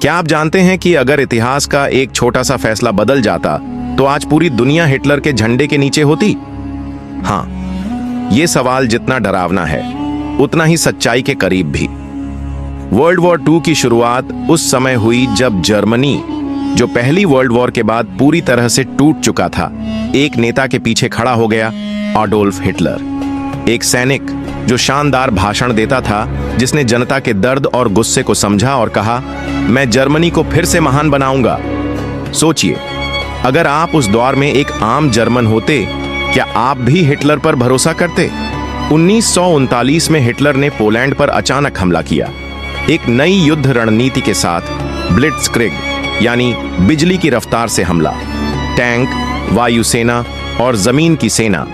क्या आप जानते हैं कि अगर इतिहास का एक छोटा सा फैसला बदल जाता तो आज पूरी दुनिया हिटलर के झंडे के नीचे होती? हाँ, ये सवाल जितना डरावना है उतना ही सच्चाई के करीब भी। वर्ल्ड वॉर II की शुरुआत उस समय हुई जब जर्मनी, जो पहली वर्ल्ड वॉर के बाद पूरी तरह से टूट चुका था, एक नेता के पीछे खड़ा हो गया, एडोल्फ हिटलर। एक सैनिक जो शानदार भाषण देता था, जिसने जनता के दर्द और गुस्से को समझा और कहा, मैं जर्मनी को फिर से महान बनाऊंगा। सोचिए, अगर आप उस दौर में एक आम जर्मन होते, क्या आप भी हिटलर पर भरोसा करते? 1939 में हिटलर ने पोलैंड पर अचानक हमला किया, एक नई युद्ध रणनीति के साथ। ब्लिट्जक्रिग यानी बिजली की रफ्तार से हमला। टैंक, वायुसेना और जमीन की सेना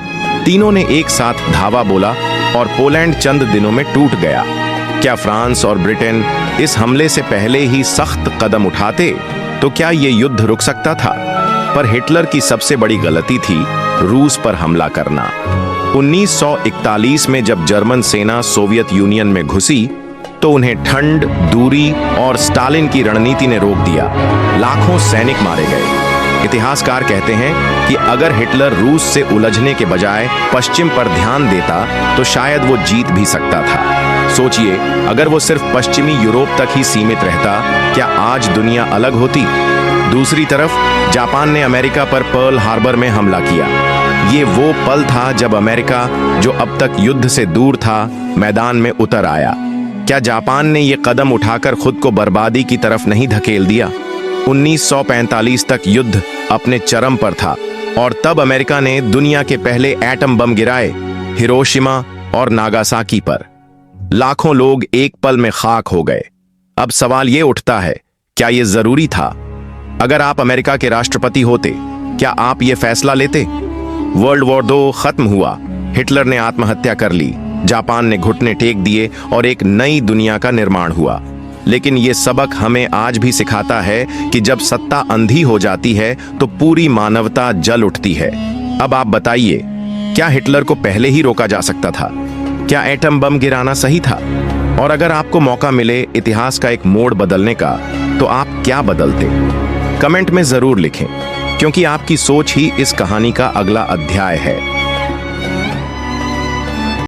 तीनों ने एक साथ धावा बोला और पोलैंड चंद दिनों में टूट गया। क्या फ्रांस और ब्रिटेन इस हमले से पहले ही सख्त कदम उठाते तो क्या ये युद्ध रुक सकता था? पर हिटलर की सबसे बड़ी गलती थी रूस पर हमला करना। 1941 में जब जर्मन सेना सोवियत यूनियन में घुसी तो उन्हें ठंड, दूरी और स्टालिन की रणनीति ने रोक दिया। लाखों सैनिक मारे गए। इतिहासकार कहते हैं कि अगर हिटलर रूस से उलझने के बजाय पश्चिम पर ध्यान देता तो शायद वो जीत भी सकता था। सोचिए, अगर वो सिर्फ पश्चिमी यूरोप तक ही सीमित रहता, क्या आज दुनिया अलग होती? दूसरी तरफ जापान ने अमेरिका पर पर्ल हार्बर में हमला किया। ये वो पल था जब अमेरिका, जो अब तक युद्ध से दूर था, मैदान में उतर आया। क्या जापान ने ये कदम उठाकर खुद को बर्बादी की तरफ नहीं धकेल दिया? 1945 तक युद्ध अपने चरम पर था और तब अमेरिका ने दुनिया के पहले एटम बम गिराए, हिरोशिमा और नागासाकी पर। लाखों लोग एक पल में खाक हो गए। अब सवाल ये उठता है, क्या ये जरूरी था? अगर आप अमेरिका के राष्ट्रपति होते, क्या आप ये फैसला लेते? वर्ल्ड वॉर II खत्म हुआ, हिटलर ने आत्महत्या कर ली, जापान ने घुटने टेक दिए और एक नई दुनिया का निर्माण हुआ। लेकिन ये सबक हमें आज भी सिखाता है कि जब सत्ता अंधी हो जाती है तो पूरी मानवता जल उठती है। अब आप बताइए, क्या हिटलर को पहले ही रोका जा सकता था? क्या एटम बम गिराना सही था? और अगर आपको मौका मिले इतिहास का एक मोड़ बदलने का, तो आप क्या बदलते? कमेंट में जरूर लिखें, क्योंकि आपकी सोच ही इस कहानी का अगला अध्याय है।